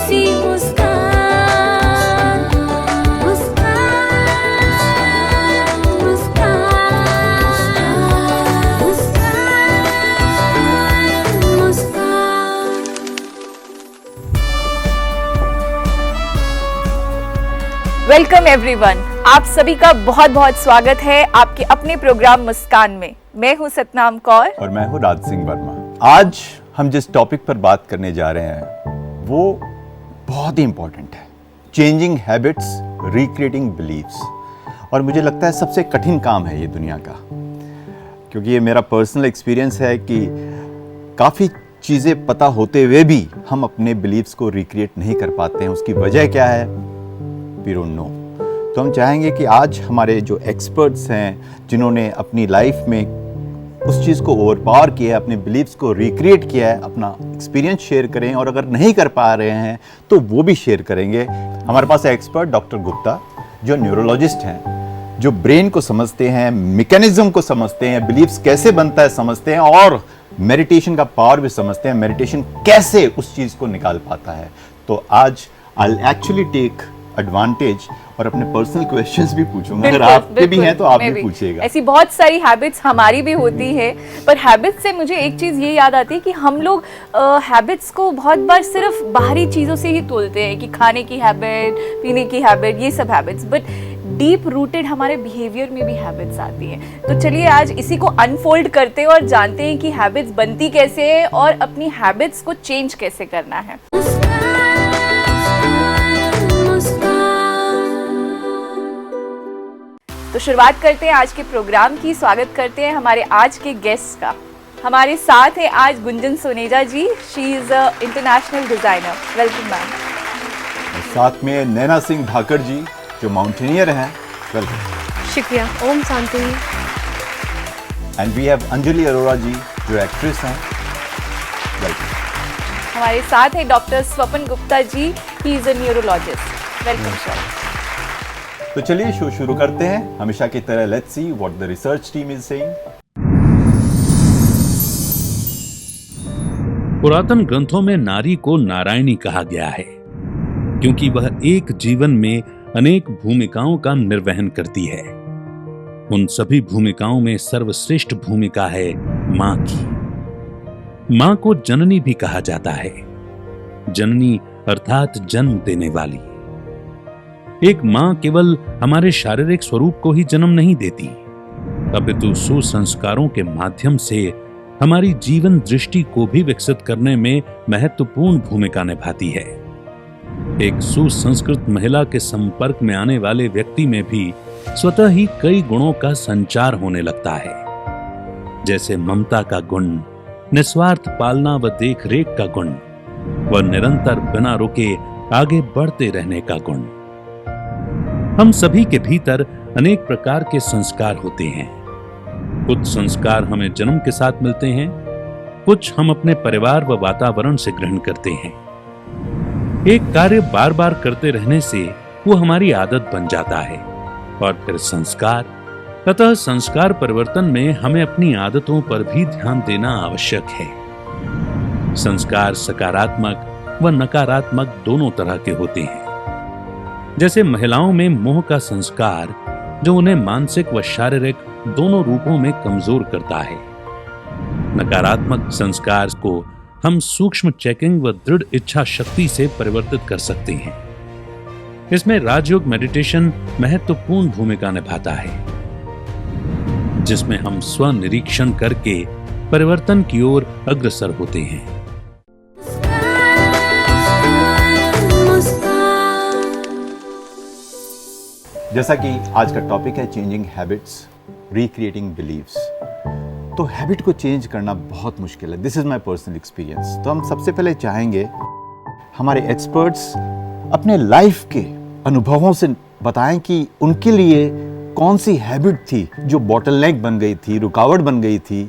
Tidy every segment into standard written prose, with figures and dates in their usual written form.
सी मुस्कान, मुस्कान, मुस्कान, मुस्कान, मुस्कान। Welcome everyone, आप सभी का बहुत बहुत स्वागत है आपके अपने प्रोग्राम मुस्कान में। मैं हूं सतनाम कौर और मैं हूं राज सिंह वर्मा। आज हम जिस टॉपिक पर बात करने जा रहे हैं वो बहुत ही इंपॉर्टेंट है, चेंजिंग हैबिट्स, रिक्रिएटिंग बिलीव्स। और मुझे लगता है सबसे कठिन काम है ये दुनिया का, क्योंकि ये मेरा पर्सनल एक्सपीरियंस है कि काफ़ी चीज़ें पता होते हुए भी हम अपने बिलीव्स को रिक्रिएट नहीं कर पाते हैं। उसकी वजह क्या है? We don't know. तो हम चाहेंगे कि आज हमारे जो एक्सपर्ट्स हैं, जिन्होंने अपनी लाइफ में उस चीज़ को ओवरपावर किया है, अपने बिलीव्स को रिक्रिएट किया है, अपना एक्सपीरियंस शेयर करें, और अगर नहीं कर पा रहे हैं तो वो भी शेयर करेंगे। हमारे पास है एक्सपर्ट डॉक्टर गुप्ता, जो न्यूरोलॉजिस्ट हैं, जो ब्रेन को समझते हैं, मैकेनिज्म को समझते हैं, बिलीव्स कैसे बनता है समझते हैं, और मेडिटेशन का पावर भी समझते हैं, मेडिटेशन कैसे उस चीज़ को निकाल पाता है। तो आज आई एक्चुअली टेक एडवांटेज और अपने पर्सनल क्वेश्चंस भी पूछूंगा। अगर आपके भी हैं तो आप भी पूछिएगा। ऐसी बहुत सारी हैबिट्स हमारी भी होती है, पर हैबिट्स से मुझे एक चीज़ ये याद आती है कि हम लोग हैबिट्स को बहुत बार सिर्फ बाहरी चीज़ों से ही तोलते हैं कि खाने की हैबिट, पीने की हैबिट, ये सब हैबिट्स, बट डीप रूटेड हमारे बिहेवियर में भी हैबिट्स आती हैं। तो चलिए आज इसी को अनफोल्ड करते हैं और जानते हैं कि हैबिट्स बनती कैसे है और अपनी हैबिट्स को चेंज कैसे करना है। तो शुरुआत करते हैं आज के प्रोग्राम की। स्वागत करते हैं हमारे आज के गेस्ट का। हमारे साथ है आज Gunjan Soneja ji, she is a international designer. Welcome ma'am. साथ में नैना सिंह धाकड़ जी, जो माउंटेनियर हैं। वेलकम। शुक्रिया। Om Shanti. And we have Anjali Arora ji, जो एक्ट्रेस हैं। वेलकम। हमारे साथ है doctor Swapan Gupta ji, he is a neurologist. Welcome sir. तो चलिए शो शुरू करते हैं। हमेशा की तरह let's see what the research team is saying. पुरातन ग्रंथों में नारी को नारायणी कहा गया है, क्योंकि वह एक जीवन में अनेक भूमिकाओं का निर्वहन करती है। उन सभी भूमिकाओं में सर्वश्रेष्ठ भूमिका है मां की। मां को जननी भी कहा जाता है। जननी अर्थात जन्म देने वाली। एक मां केवल हमारे शारीरिक स्वरूप को ही जन्म नहीं देती, अपितु सुसंस्कारों के माध्यम से हमारी जीवन दृष्टि को भी विकसित करने में महत्वपूर्ण भूमिका निभाती है। एक सुसंस्कृत महिला के संपर्क में आने वाले व्यक्ति में भी स्वतः ही कई गुणों का संचार होने लगता है, जैसे ममता का गुण, निस्वार्थ पालना व देखरेख का गुण, व निरंतर बिना रुके आगे बढ़ते रहने का गुण। हम सभी के भीतर अनेक प्रकार के संस्कार होते हैं। कुछ संस्कार हमें जन्म के साथ मिलते हैं, कुछ हम अपने परिवार व वातावरण से ग्रहण करते हैं। एक कार्य बार बार करते रहने से वो हमारी आदत बन जाता है, और फिर संस्कार। अतः संस्कार परिवर्तन में हमें अपनी आदतों पर भी ध्यान देना आवश्यक है। संस्कार सकारात्मक व नकारात्मक दोनों तरह के होते हैं। जैसे महिलाओं में मोह का संस्कार, जो उन्हें मानसिक व शारीरिक दोनों रूपों में कमजोर करता है। नकारात्मक संस्कार को हम सूक्ष्म चेकिंग व दृढ़ इच्छा शक्ति से परिवर्तित कर सकते हैं। इसमें राजयोग मेडिटेशन महत्वपूर्ण भूमिका निभाता है, जिसमें हम स्वनिरीक्षण करके परिवर्तन की ओर अग्रसर होते हैं। जैसा कि आज का टॉपिक है चेंजिंग हैबिट्स, रिक्रिएटिंग बिलीव्स। तो हैबिट को चेंज करना बहुत मुश्किल है। This is my personal experience. तो हम सबसे पहले चाहेंगे हमारे एक्सपर्ट्स अपने लाइफ के अनुभवों से बताएं कि उनके लिए कौन सी हैबिट थी जो बॉटलनेक बन गई थी, रुकावट बन गई थी,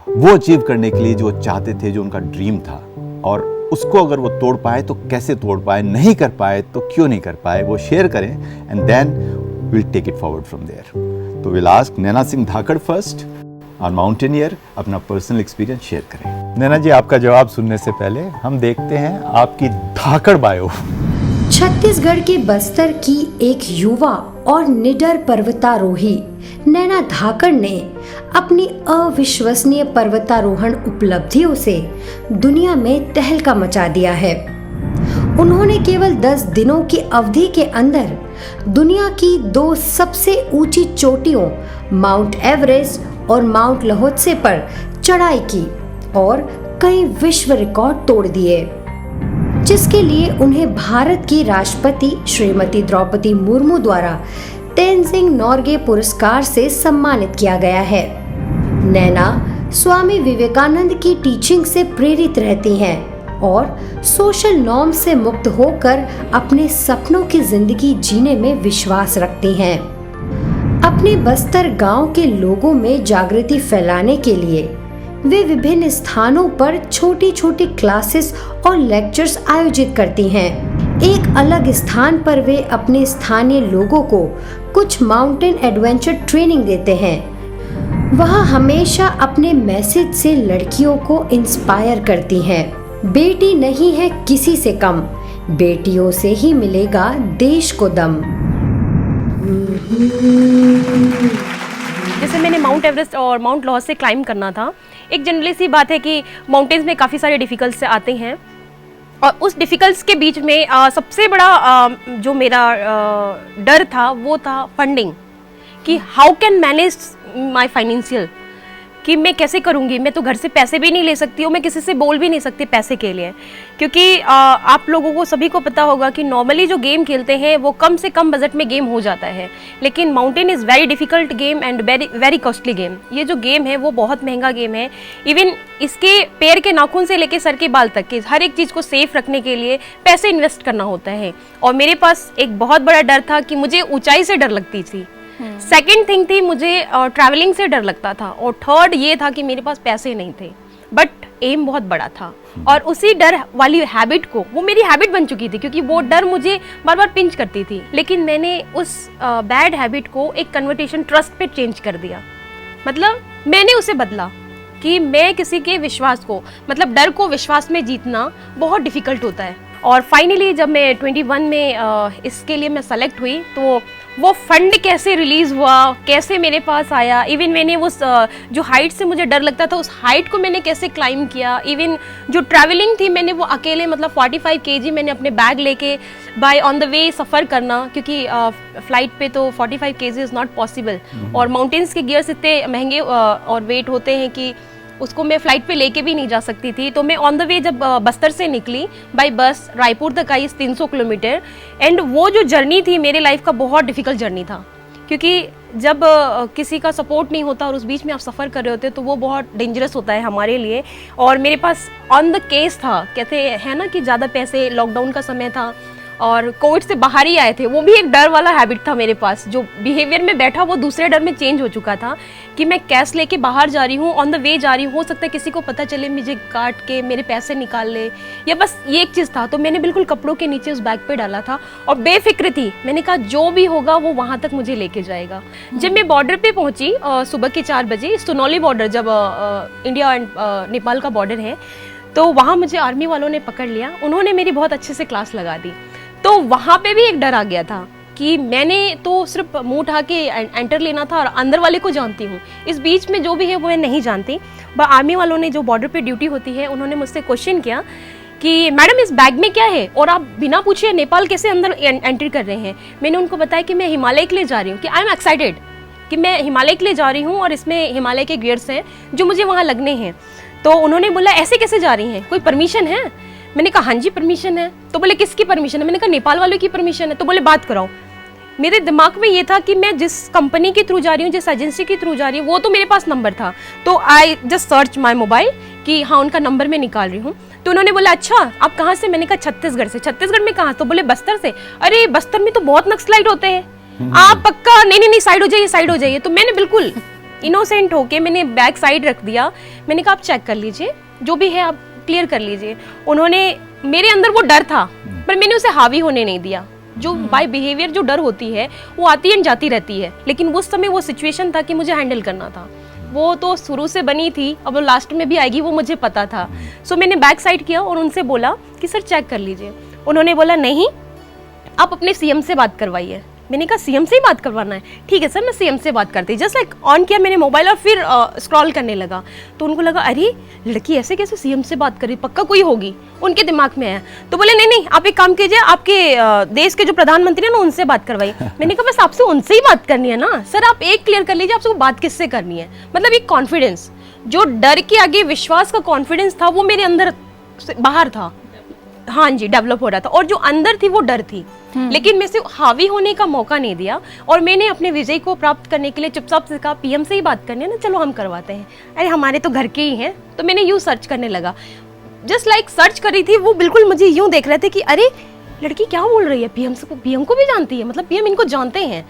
वो अचीव करने के लिए जो चाहते थे, जो उनका ड्रीम था, और उसको अगर वो तोड़ पाए तो कैसे तोड़ पाए, नहीं कर पाए तो क्यों नहीं कर पाए, वो शेयर करें and then we'll take it forward from there. तो we'll ask Naina Singh Dhakad first. और माउंटेनियर अपना पर्सनल एक्सपीरियंस शेयर करें। नैना जी, आपका जवाब सुनने से पहले हम देखते हैं आपकी धाकड़ बायो। छत्तीसगढ़ के बस्तर की एक युवा और निडर पर्वतारोही नैना धाकड़ ने अपनी अविश्वसनीय पर्वतारोहण उपलब्धियों से दुनिया में तहलका मचा दिया है। उन्होंने केवल 10 दिनों की अवधि के अंदर दुनिया की 2 सबसे ऊंची चोटियों माउंट एवरेस्ट और माउंट लहोत्से पर चढ़ाई की और कई विश्व रिकॉर्ड तोड़ दिए, जिसके लिए उन्हें भारत की राष्ट्रपति श्रीमती द्रौपदी मुर्मू द्वारा तेनजिंग नोर्गे पुरस्कार से सम्मानित किया गया है। नैना स्वामी विवेकानंद की टीचिंग से प्रेरित रहती हैं और सोशल नॉर्म से मुक्त होकर अपने सपनों की जिंदगी जीने में विश्वास रखती हैं। अपने बस्तर गांव के लोगों में जागृति फैलाने के लिए वे विभिन्न स्थानों पर छोटी छोटी क्लासेस और लेक्चर्स आयोजित करती हैं। एक अलग स्थान पर वे अपने स्थानीय लोगों को कुछ माउंटेन एडवेंचर ट्रेनिंग देते हैं। वह हमेशा अपने मैसेज से लड़कियों को इंस्पायर करती हैं। बेटी नहीं है किसी से कम, बेटियों से ही मिलेगा देश को दम। जैसे मैंने माउंट एवरेस्ट और माउंट लॉस से क्लाइंब करना था। एक जनरली सी बात है कि माउंटेन्स में काफ़ी सारे डिफ़िकल्ट्स आते हैं और उस डिफ़िकल्ट्स के बीच में सबसे बड़ा जो मेरा डर था वो था फंडिंग, कि how can manage my financial, कि मैं कैसे करूँगी। मैं तो घर से पैसे भी नहीं ले सकती हूँ, मैं किसी से बोल भी नहीं सकती पैसे के लिए, क्योंकि आप लोगों को सभी को पता होगा कि नॉर्मली जो गेम खेलते हैं वो कम से कम बजट में गेम हो जाता है, लेकिन mountain is very difficult game and very costly game. ये जो गेम है वो बहुत महंगा गेम है। इवन इसके पैर के नाखून से लेके सर के बाल तक के हर एक चीज़ को सेफ रखने के लिए पैसे इन्वेस्ट करना होता है। और मेरे पास एक बहुत बड़ा डर था कि मुझे ऊंचाई से डर लगती थी। सेकेंड थिंग थी मुझे ट्रैवलिंग से डर लगता था, और थर्ड ये था कि मेरे पास पैसे नहीं थे, बट एम बहुत बड़ा था। और उसी डर वाली हैबिट को, वो मेरी हैबिट बन चुकी थी क्योंकि वो डर मुझे बार बार पिंच करती थी, लेकिन मैंने उस बैड हैबिट को एक कन्वर्टेशन ट्रस्ट पे चेंज कर दिया। मतलब मैंने उसे बदला कि मैं किसी के विश्वास को, मतलब डर को विश्वास में जीतना बहुत डिफिकल्ट होता है। और फाइनली जब मैं 21 में इसके लिए मैं सेलेक्ट हुई, तो वो फंड कैसे रिलीज़ हुआ, कैसे मेरे पास आया, इवन मैंने उस जो हाइट से मुझे डर लगता था उस हाइट को मैंने कैसे क्लाइंब किया, इवन जो ट्रैवलिंग थी मैंने वो अकेले, मतलब 45 kg मैंने अपने बैग लेके बाय ऑन द वे सफ़र करना, क्योंकि फ्लाइट पे तो 45 kg इज़ नॉट पॉसिबल, और माउंटेन्स के गियर्स इतने महंगे और वेट होते हैं कि उसको मैं फ़्लाइट पे लेके भी नहीं जा सकती थी। तो मैं ऑन द वे जब बस्तर से निकली बाय बस, रायपुर तक आई 300 किलोमीटर, एंड वो जो जर्नी थी मेरे लाइफ का बहुत डिफ़िकल्ट जर्नी था, क्योंकि जब किसी का सपोर्ट नहीं होता और उस बीच में आप सफ़र कर रहे होते तो वो बहुत डेंजरस होता है हमारे लिए। और मेरे पास ऑन द केस था, कहते हैं ना कि ज़्यादा पैसे, लॉकडाउन का समय था और कोविड से बाहर ही आए थे, वो भी एक डर वाला हैबिट था मेरे पास। जो बिहेवियर में बैठा वो दूसरे डर में चेंज हो चुका था कि मैं कैश लेके बाहर जा रही हूँ, ऑन द वे जा रही हूँ, हो सकता है किसी को पता चले, मुझे काट के मेरे पैसे निकाल ले, या बस ये एक चीज़ था। तो मैंने बिल्कुल कपड़ों के नीचे उस बैग पे डाला था और बेफिक्र थी। मैंने कहा जो भी होगा वो वहाँ तक मुझे लेके जाएगा। जब मैं बॉर्डर पे पहुँची सुबह के 4 बजे, सुनौली बॉर्डर, जब इंडिया एंड नेपाल का बॉर्डर है, तो वहाँ मुझे आर्मी वालों ने पकड़ लिया। उन्होंने मेरी बहुत अच्छे से क्लास लगा दी। तो वहाँ पे भी एक डर आ गया था कि मैंने तो सिर्फ मुंह उठा के एंटर लेना था और अंदर वाले को जानती हूँ, इस बीच में जो भी है वो मैं नहीं जानती। बट आर्मी वालों ने, जो बॉर्डर पे ड्यूटी होती है, उन्होंने मुझसे क्वेश्चन किया कि मैडम इस बैग में क्या है और आप बिना पूछे नेपाल कैसे अंदर एंट्री कर रहे हैं। मैंने उनको बताया कि मैं हिमालय के लिए जा रही हूँ, कि आई एम एक्साइटेड कि मैं हिमालय के लिए जा रही हूँ और इसमें हिमालय के गियर्स हैं जो मुझे वहाँ लगने हैं। तो उन्होंने बोला ऐसे कैसे जा रही हैं, कोई परमिशन है? मैंने कहा हाँ जी परमिशन है। तो बोले किसकी परमिशन है? मैंने कहा नेपाल वालों की परमिशन है। तो बोले बात कराओ। मेरे दिमाग में ये था कि मैं जिस कंपनी के थ्रू जा रही हूँ, जिस एजेंसी के थ्रू जा रही हूँ, वो तो मेरे पास नंबर था। तो I just search my mobile कि हाँ उनका नंबर मैं निकाल रही हूँ। तो उन्होंने बोला अच्छा आप कहाँ से? मैंने कहा छत्तीसगढ़ से। छत्तीसगढ़ में कहाँ? तो बोले बस्तर से। अरे बस्तर में तो बहुत नक्सलाइट होते हैं, आप पक्का? नहीं साइड हो जाइए, साइड हो जाइए। तो मैंने बिल्कुल इनोसेंट होके मैंने बैग साइड रख दिया। मैंने कहा आप चेक कर लीजिए, जो भी है आप क्लियर कर लीजिए। उन्होंने, मेरे अंदर वो डर था पर मैंने उसे हावी होने नहीं दिया। जो बाय बिहेवियर जो डर होती है वो आती एंड जाती रहती है, लेकिन उस समय वो सिचुएशन था कि मुझे हैंडल करना था। वो तो शुरू से बनी थी, अब वो लास्ट में भी आएगी वो मुझे पता था। सो मैंने बैक साइड किया और उनसे बोला कि सर चेक कर लीजिए। उन्होंने बोला नहीं, आप अपने सीएम से बात करवाइए। मैंने कहा सीएम से ही बात करवाना है, ठीक है सर मैं सीएम से बात करती। जस्ट लाइक ऑन किया मैंने मोबाइल और फिर स्क्रॉल करने लगा, तो उनको लगा अरे लड़की ऐसे कैसे सीएम से बात कर रही, पक्का कोई होगी, उनके दिमाग में आया। तो बोले नहीं नहीं आप एक काम कीजिए, आपके देश के जो प्रधानमंत्री है ना उनसे बात करवाइए। मैंने कहा बस आपसे उनसे ही बात करनी है ना सर, आप एक क्लियर कर लीजिए आपसे बात किससे करनी है। मतलब एक कॉन्फिडेंस, जो डर के आगे विश्वास का कॉन्फिडेंस था वो मेरे अंदर बाहर था, हाँ जी डेवलप हो रहा था, और जो अंदर थी वो डर थी। लेकिन मैं सिर्फ हावी होने का मौका नहीं दिया और मैंने अपने विजय को प्राप्त करने के लिए चुपचाप से कहा पीएम से ही बात करनी है ना, चलो हम करवाते हैं, अरे हमारे तो घर के ही हैं। तो मैंने यूँ सर्च करने लगा, जस्ट लाइक सर्च कर रही थी, वो बिल्कुल मुझे यूँ देख रहे थे कि अरे लड़की क्या बोल रही है, पीएम को भी जानती है, मतलब पीएम इनको जानते हैं।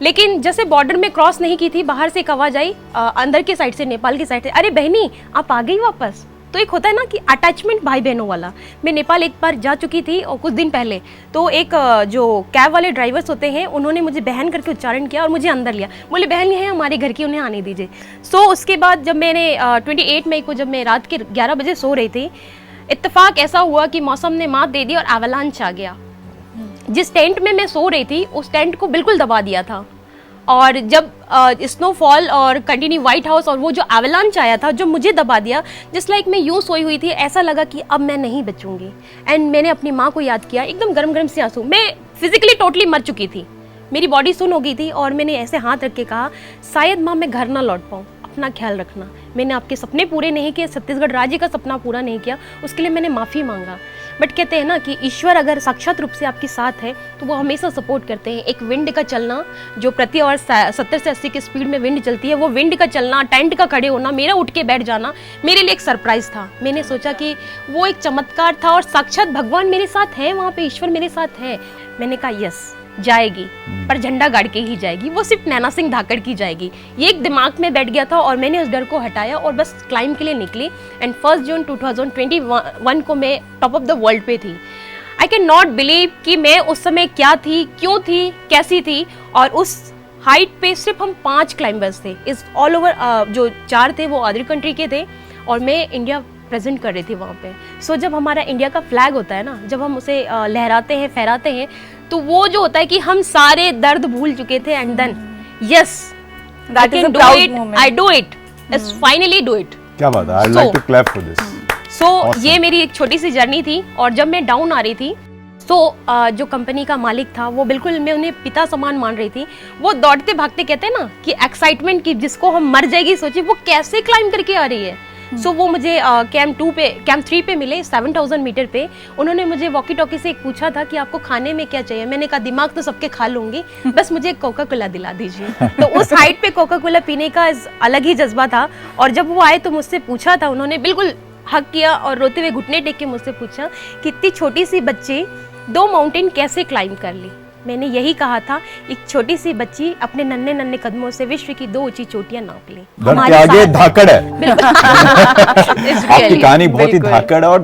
लेकिन जैसे बॉर्डर में क्रॉस नहीं की थी, बाहर से एक आवाज आई अंदर के साइड से, नेपाल की साइड से, अरे बहनी आप आ गई वापस। तो एक होता है ना कि अटैचमेंट भाई बहनों वाला। मैं नेपाल एक बार जा चुकी थी और कुछ दिन पहले, तो एक जो कैब वाले ड्राइवर्स होते हैं उन्होंने मुझे बहन करके उच्चारण किया और मुझे अंदर लिया, बोले बहन ये है हमारे घर की, उन्हें आने दीजिए। सो उसके बाद जब मैंने 28 मई को जब मैं रात के 11 बजे सो रही थी, इत्तेफाक ऐसा हुआ कि मौसम ने मात दे दी और एवलांच आ गया। जिस टेंट में मैं सो रही थी उस टेंट को बिल्कुल दबा दिया था, और जब स्नोफॉल और कंटिन्यू व्हाइट हाउस और वो जो एवलांच आया था जो मुझे दबा दिया, जस्ट लाइक मैं यूँ सोई हुई थी, ऐसा लगा कि अब मैं नहीं बचूंगी। एंड मैंने अपनी माँ को याद किया, एकदम गरम गरम से आंसू, मैं फिजिकली टोटली मर चुकी थी, मेरी बॉडी सुन हो गई थी, और मैंने ऐसे हाथ रख के कहा शायद माँ मैं घर ना लौट पाऊँ, अपना ख्याल रखना, मैंने आपके सपने पूरे नहीं किए, छत्तीसगढ़ राज्य का सपना पूरा नहीं किया, उसके लिए मैंने माफ़ी मांगा। बट कहते हैं ना कि ईश्वर अगर साक्षात रूप से आपके साथ है तो वो हमेशा सपोर्ट करते हैं। एक विंड का चलना, जो प्रति आवर 70 से 80 की स्पीड में विंड चलती है, वो विंड का चलना, टेंट का खड़े होना, मेरा उठ के बैठ जाना मेरे लिए एक सरप्राइज था। मैंने सोचा कि वो एक चमत्कार था और साक्षात भगवान मेरे साथ है, वहाँ पे ईश्वर मेरे साथ है। मैंने कहा यस जाएगी, पर झंडा गाड़ के ही जाएगी, वो सिर्फ नैना सिंह धाकड़ की जाएगी। ये एक दिमाग में बैठ गया था और मैंने उस डर को हटाया और बस क्लाइंब के लिए निकली। एंड 1 जून 2021 को मैं टॉप ऑफ द वर्ल्ड पे थी। आई कैन नॉट बिलीव कि मैं उस समय क्या थी, क्यों थी, कैसी थी। और उस हाइट पे सिर्फ हम 5 क्लाइंबर्स थे, इस ऑल ओवर जो 4 थे वो अदर कंट्री के थे और मैं इंडिया प्रेजेंट कर रही थी वहाँ पे। सो जब हमारा इंडिया का फ्लैग होता है ना, जब हम उसे लहराते हैं, फहराते हैं, तो वो जो होता है कि हम सारे दर्द भूल चुके थे। And then yes I can do it, I do it, yes finally do it. क्या बात है, I like to clap for this. सो ये मेरी एक छोटी सी जर्नी थी। और जब मैं डाउन आ रही थी तो जो कंपनी का मालिक था वो बिल्कुल, मैं उन्हें पिता समान मान रही थी। वो दौड़ते भागते कहते हैं ना कि एक्साइटमेंट की जिसको हम मर जाएगी सोचिए, वो कैसे क्लाइंब करके आ रही है। सो वो मुझे कैंप 3 पे मिले 7000 मीटर पे। उन्होंने मुझे वॉकी टॉकी से एक पूछा था कि आपको खाने में क्या चाहिए। मैंने कहा दिमाग तो सबके खा लूंगी, बस मुझे कोका कोला दिला दीजिए। तो उस हाइट पे कोका कोला पीने का अलग ही जज्बा था। और जब वो आए तो मुझसे पूछा था, उन्होंने बिल्कुल हक किया और रोते हुए घुटने टेक के मुझसे पूछा कि इतनी छोटी सी बच्ची 2 माउंटेन कैसे क्लाइंब कर ली। मैंने यही कहा था, एक छोटी सी बच्ची अपने नन्हे नन्हे कदमों से विश्व की 2 ऊंची चोटियां नाप ली। हमारे आगे धाकड़ है। आपकी कहानी बहुत ही धाकड़ है। और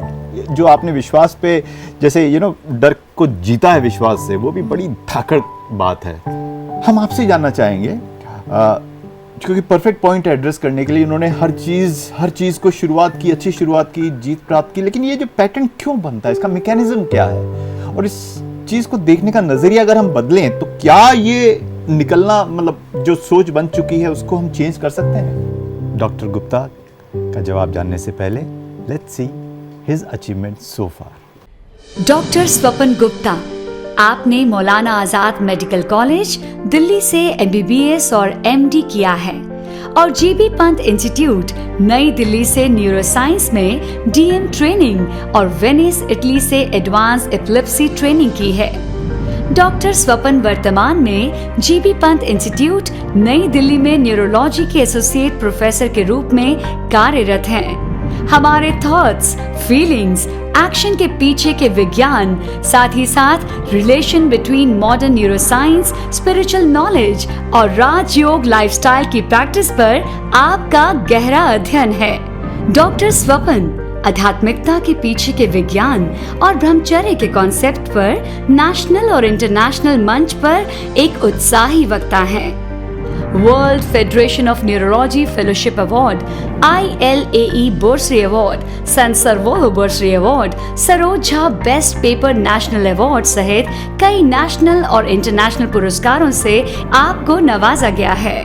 जो आपने विश्वास पे जैसे डर को जीता है विश्वास से, वो भी बड़ी धाकड़ बात है। हम आपसे जानना चाहेंगे क्योंकि परफेक्ट पॉइंट एड्रेस करने के लिए उन्होंने हर चीज को शुरुआत की, अच्छी शुरुआत की, जीत प्राप्त की। लेकिन ये जो पैटर्न क्यों बनता है, इसका मैकेनिज्म क्या है, और इस चीज को देखने का नजरिया अगर हम बदलें तो क्या ये निकलना, मतलब जो सोच बन चुकी है उसको हम चेंज कर सकते हैं? डॉक्टर गुप्ता का जवाब जानने से पहले let's see his achievement so far. Doctor Swapan Gupta, आपने मौलाना आजाद मेडिकल कॉलेज दिल्ली से MBBS और MD किया है और GB पंत इंस्टीट्यूट नई दिल्ली से न्यूरोसाइंस में DM ट्रेनिंग और वेनिस इटली से एडवांस एपिलेप्सी ट्रेनिंग की है। डॉक्टर स्वपन वर्तमान में GB पंत इंस्टीट्यूट नई दिल्ली में न्यूरोलॉजी के एसोसिएट प्रोफेसर के रूप में कार्यरत हैं। हमारे थॉट्स, फीलिंग्स, एक्शन के पीछे के विज्ञान, साथ ही साथ relation between modern neuroscience, spiritual knowledge और राजयोग लाइफस्टाइल की प्रैक्टिस पर आपका गहरा अध्ययन है। डॉक्टर स्वपन आध्यात्मिकता के पीछे के विज्ञान और ब्रह्मचर्य के कॉन्सेप्ट पर नेशनल और इंटरनेशनल मंच पर एक उत्साही वक्ता है। World Federation of Neurology fellowship award, ILAE bursary award, Sant Sarvoh bursary award, Saroj Jha best paper national award सहित कई नेशनल और इंटरनेशनल पुरस्कारों से आपको नवाजा गया है।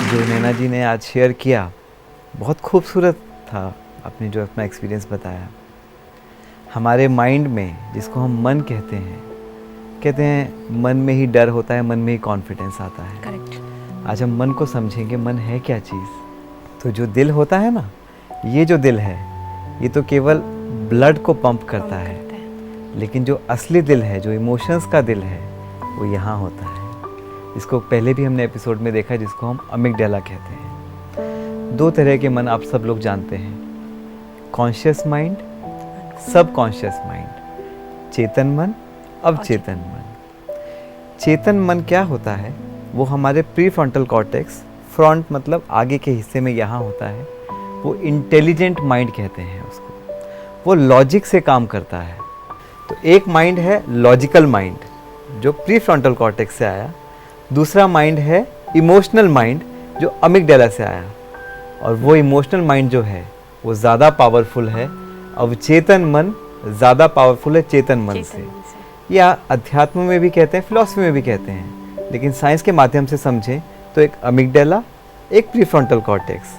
जो नैना जी ने आज शेयर किया बहुत खूबसूरत था, आपने जो अपना एक्सपीरियंस बताया। हमारे माइंड में, जिसको हम मन कहते हैं मन में ही डर होता है, मन में ही कॉन्फिडेंस आता है। करेक्ट। आज हम मन को समझेंगे, मन है क्या चीज़। तो जो दिल होता है ना, ये जो दिल है ये तो केवल ब्लड को पंप करता है, लेकिन जो असली दिल है, जो इमोशंस का दिल है, वो यहाँ होता है। इसको पहले भी हमने एपिसोड में देखा, जिसको हम अमिगडाला कहते हैं। दो तरह के मन आप सब लोग जानते हैं, कॉन्शियस माइंड, सब कॉन्शियस माइंड, चेतन मन, अवचेतन मन। चेतन मन क्या होता है? वो हमारे प्री फ्रंटल कॉर्टेक्स, फ्रंट मतलब आगे के हिस्से में यहाँ होता है, वो इंटेलिजेंट माइंड कहते हैं उसको। वो लॉजिक से काम करता है। तो एक माइंड है लॉजिकल माइंड, जो प्री फ्रंटल कॉर्टेक्स से आया। दूसरा माइंड है इमोशनल माइंड, जो अमिगडाला से आया। और वो इमोशनल माइंड जो है वो ज़्यादा पावरफुल है, अवचेतन मन ज़्यादा पावरफुल है चेतन मन से। या अध्यात्म में भी कहते हैं, फिलॉसफी में भी कहते हैं, लेकिन साइंस के माध्यम से समझें तो एक अमिगडाला, एक प्रीफ्रंटल कॉर्टेक्स।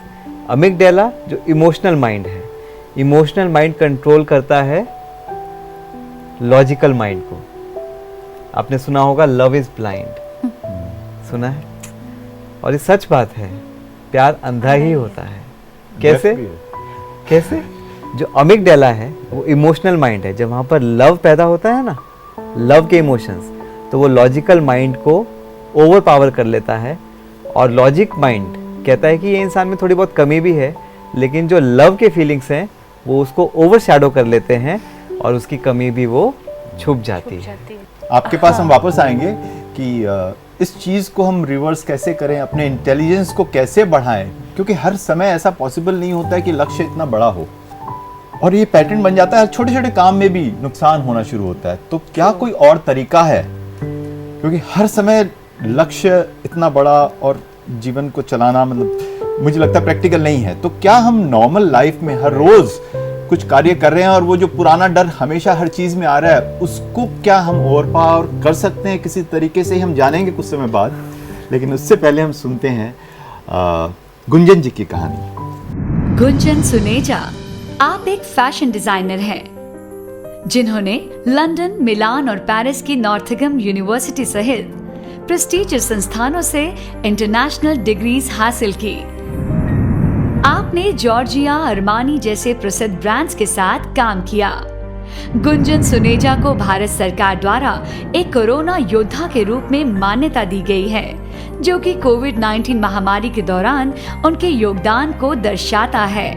अमिगडाला जो इमोशनल माइंड है, इमोशनल माइंड कंट्रोल करता है लॉजिकल माइंड को। आपने सुना होगा लव इज ब्लाइंड, सुना है? और ये सच बात है, प्यार अंधा ही होता है। कैसे? कैसे? जो अमिगडाला है वो इमोशनल माइंड है। जब वहाँ पर लव पैदा होता है ना, लव के इमोशंस, तो वो लॉजिकल माइंड को ओवर पावर कर लेता है। और लॉजिक माइंड कहता है कि ये इंसान में थोड़ी बहुत कमी भी है, लेकिन जो लव के फीलिंग्स हैं वो उसको ओवर शैडो कर लेते हैं और उसकी कमी भी वो छुप जाती है। आपके पास हम वापस आएंगे कि इस चीज़ को हम रिवर्स कैसे करें, अपने इंटेलिजेंस को कैसे बढ़ाएं, क्योंकि हर समय ऐसा पॉसिबल नहीं होता है कि लक्ष्य इतना बड़ा हो। और ये पैटर्न बन जाता है, छोटे छोटे काम में भी नुकसान होना शुरू होता है। तो क्या कोई और तरीका है? क्योंकि हर समय लक्ष्य इतना बड़ा और जीवन को चलाना, मतलब मुझे लगता है प्रैक्टिकल नहीं है। तो क्या हम नॉर्मल लाइफ में हर रोज कुछ कार्य कर रहे हैं और वो जो पुराना डर हमेशा हर चीज में आ रहा है, उसको क्या हम ओवर पावर कर सकते हैं किसी तरीके से? हम जानेंगे कुछ समय बाद, लेकिन उससे पहले हम सुनते हैं गुंजन जी की कहानी। गुंजन सुनेजा, आप एक फैशन डिजाइनर हैं जिन्होंने लंदन, मिलान और पेरिस की नॉर्थगम यूनिवर्सिटी सहित प्रेस्टीजियस संस्थानों से इंटरनेशनल डिग्रीज हासिल की। आपने जॉर्जिया, अरमानी जैसे प्रसिद्ध ब्रांड्स के साथ काम किया। गुंजन सुनेजा को भारत सरकार द्वारा एक कोरोना योद्धा के रूप में मान्यता दी गई है, जो कि कोविड-19 महामारी के दौरान उनके योगदान को दर्शाता है।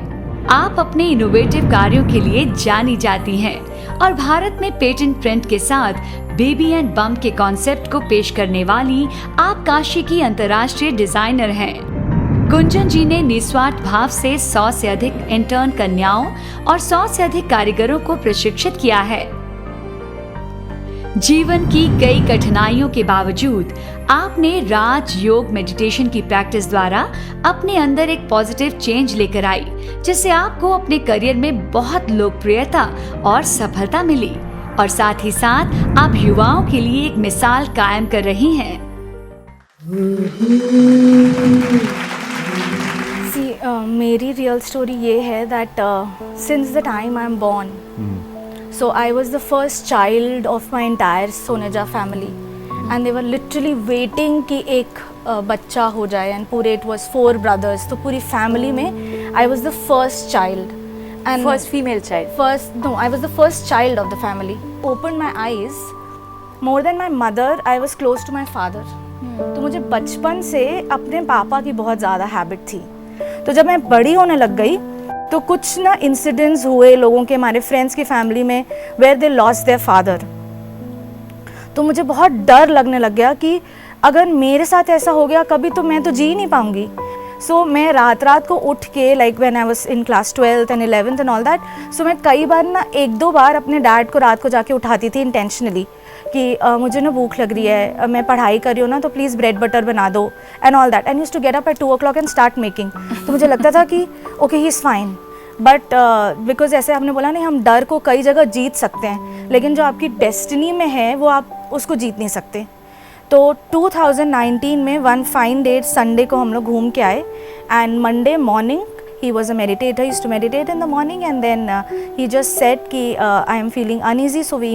आप अपने इनोवेटिव कार्यों के लिए जानी जाती हैं और भारत में पेटेंट प्रिंट के साथ बेबी एंड बम्प के कॉन्सेप्ट को पेश करने वाली आप काशी की अंतर्राष्ट्रीय डिजाइनर हैं। गुंजन जी ने निस्वार्थ भाव से 100 से अधिक इंटर्न कन्याओं और 100 से अधिक कारीगरों को प्रशिक्षित किया है। जीवन की कई कठिनाइयों के बावजूद आपने राज योग मेडिटेशन की प्रैक्टिस द्वारा अपने अंदर एक पॉजिटिव चेंज लेकर आई, जिससे आपको अपने करियर में बहुत लोकप्रियता और सफलता मिली और साथ ही साथ आप युवाओं के लिए एक मिसाल कायम कर रही हैं। मेरी रियल स्टोरी ये है that since the time I am born, so I was the first child of my entire Soneja family and they were literally waiting कि एक बच्चा हो जाए and पूरे it was 4 brothers, तो पूरी family में I was the first child and First female child. I was the first child of the family. Opened my eyes, more than my mother I was close to my father. तो मुझे बचपन से अपने पापा की बहुत ज़्यादा हैबिट थी। तो जब मैं बड़ी होने लग गई तो कुछ ना इंसिडेंट्स हुए लोगों के, हमारे फ्रेंड्स की फैमिली में, where they lost their father. तो मुझे बहुत डर लगने लग गया कि अगर मेरे साथ ऐसा हो गया कभी तो मैं तो जी नहीं पाऊंगी। सो मैं रात को उठ के, like when I was in class 12th and 11th and all that, so मैं कई बार ना 1-2 बार अपने डैड को रात को जाके उठाती थी इंटेंशनली कि मुझे ना भूख लग रही है, मैं पढ़ाई कर रही हूँ ना, तो प्लीज़ ब्रेड बटर बना दो and all that, and used to get up at 2 o'clock and start making. तो मुझे लगता था कि okay he is fine, but because ऐसे आपने बोला नहीं, हम डर को कई जगह जीत सकते हैं, लेकिन जो आपकी डेस्टिनी में है वो आप उसको जीत नहीं सकते। तो 2019 में वन फाइन डेट संडे को हम लोग घूम के आए, and Monday morning he was a meditator, he used to meditate in the morning, and then he just said कि I am feeling uneasy, so we,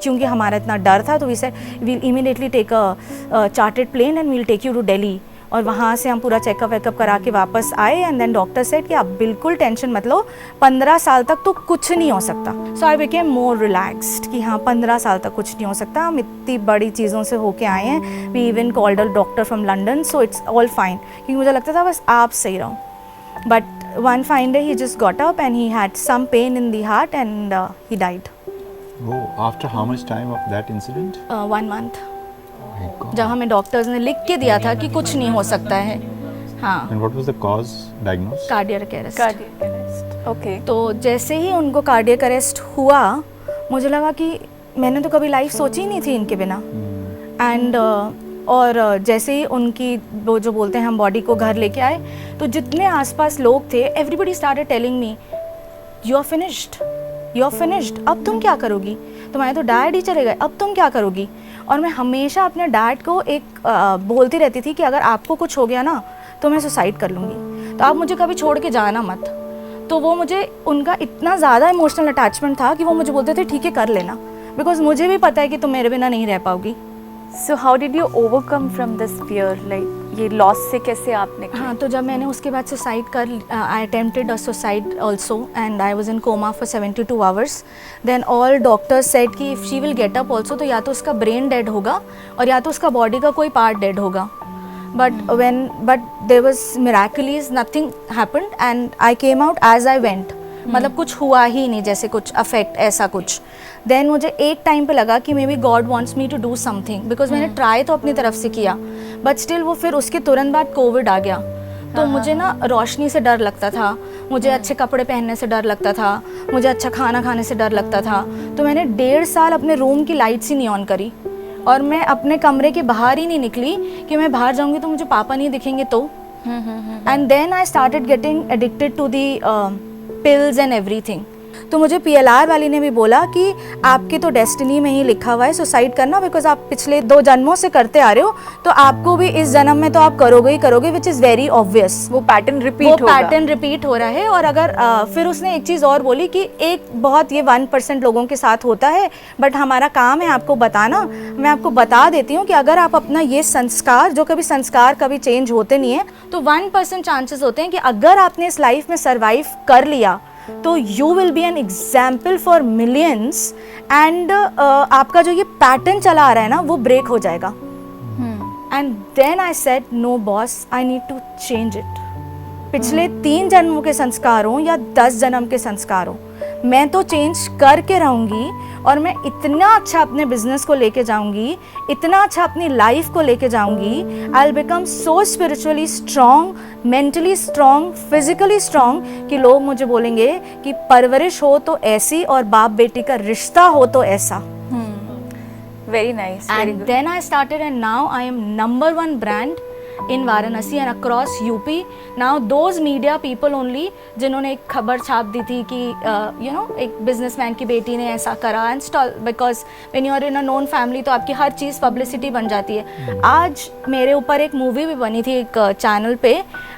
क्योंकि हमारा इतना डर था, तो we said we'll immediately take a chartered plane and we'll take you to Delhi। और वहाँ से हम पूरा चेकअप वेकअप करा के वापस आए, एंड देन डॉक्टर सेड कि आप बिल्कुल टेंशन मत लो, 15 साल तक तो कुछ नहीं हो सकता। सो आई बिकेम मोर रिलैक्स्ड कि हाँ 15 साल तक कुछ नहीं हो सकता, हम इतनी बड़ी चीज़ों से होके आए हैं। We even called a doctor from London, so it's all fine, क्योंकि मुझे लगता था बस आप सही रहो। But one fine day he just got up and he had some pain in the heart and he died. Oh, after how much time of that incident? 1 month. Oh my God. जब हमें doctors ने लिख के दिया था कि कुछ नहीं हो सकता है। हाँ। And what was the cause diagnosed? Cardiac arrest. Cardiac arrest, okay. तो जैसे ही उनको कार्डियक अरेस्ट हुआ, मुझे लगा कि मैंने तो कभी लाइफ सोची ही नहीं थी इनके बिना। एंड और जैसे ही उनकी वो जो बोलते हैं हम बॉडी को घर लेके आए, तो जितने आसपास लोग थे, everybody started telling me you are finished, you are finished, अब तुम क्या करोगी, तुम्हारे तो डैड ही चले गए, अब तुम क्या करोगी। और मैं हमेशा अपने डैड को एक बोलती रहती थी कि अगर आपको कुछ हो गया ना तो मैं सुसाइड कर लूँगी, तो आप मुझे कभी छोड़ के जाना मत। तो वो मुझे, उनका इतना ज़्यादा इमोशनल अटैचमेंट था कि वो मुझे बोलते थे ठीक है कर लेना, बिकॉज मुझे भी पता है कि तुम मेरे बिना नहीं रह पाओगी। So how did you overcome from this fear? Like ये लॉस से कैसे आपने? हाँ, तो जब मैंने उसके बाद सुसाइड कर, I attempted a suicide also and I was in coma for 72 hours। Then all doctors said कि if she will get up also, तो या तो उसका ब्रेन डेड होगा और या तो उसका बॉडी का कोई पार्ट डेड होगा। But there was miraculously nothing happened and I came out as I went, मतलब कुछ हुआ ही नहीं, जैसे कुछ अफेक्ट ऐसा कुछ। देन मुझे एक टाइम पे लगा कि maybe God wants me to do something, because मैंने ट्राई तो अपनी तरफ से किया, बट स्टिल वो फिर उसके तुरंत बाद कोविड आ गया। तो मुझे ना रोशनी से डर लगता था, मुझे अच्छे कपड़े पहनने से डर लगता था, मुझे अच्छा खाना खाने से डर लगता था। तो मैंने 1.5 साल अपने रूम की लाइट्स ही नहीं ऑन करी, और मैं अपने कमरे के बाहर ही नहीं निकली कि मैं बाहर जाऊँगी तो मुझे पापा नहीं दिखेंगे तो। And then I started getting addicted to the pills and everything. तो मुझे PLR वाली ने भी बोला कि आपके तो डेस्टिनी में ही लिखा हुआ है सुसाइड करना, बिकॉज आप पिछले 2 जन्मों से करते आ रहे हो, तो आपको भी इस जन्म में तो आप करोगे ही करोगे, विच इज़ वेरी ऑब्वियस। वो पैटर्न रिपीट हो रहा है। और अगर फिर उसने एक चीज़ और बोली कि एक बहुत ये 1% लोगों के साथ होता है, बट हमारा काम है आपको बताना। मैं आपको बता देती हूँ कि अगर आप अपना ये संस्कार, जो कभी संस्कार कभी चेंज होते नहीं है, तो 1% चांसेस होते हैं कि अगर आपने इस लाइफ में सर्वाइव कर लिया तो you will be an example for millions, and आपका जो ये पैटर्न चला आ रहा है ना वो ब्रेक हो जाएगा। And then I said no boss, I need to change it. पिछले 3 जन्मों के संस्कार हो या 10 जन्म के संस्कार हो, मैं तो चेंज करके रहूँगी, और मैं इतना अच्छा अपने बिजनेस को लेके जाऊँगी, इतना अच्छा अपनी लाइफ को लेके जाऊँगी। I will become so spiritually strong, mentally strong, physically strong, कि लोग मुझे बोलेंगे कि परवरिश हो तो ऐसी और बाप बेटी का रिश्ता हो तो ऐसा। Very nice. And then I started, and now I am number 1 brand in Varanasi and across UP. Now those media people only जिन्होंने एक खबर छाप दी थी कि एक बिजनेसमैन की बेटी ने ऐसा करा, and stall, because when you are in a known family तो आपकी हर चीज़ पब्लिसिटी बन जाती है। आज मेरे ऊपर एक मूवी भी बनी थी एक चैनल पे,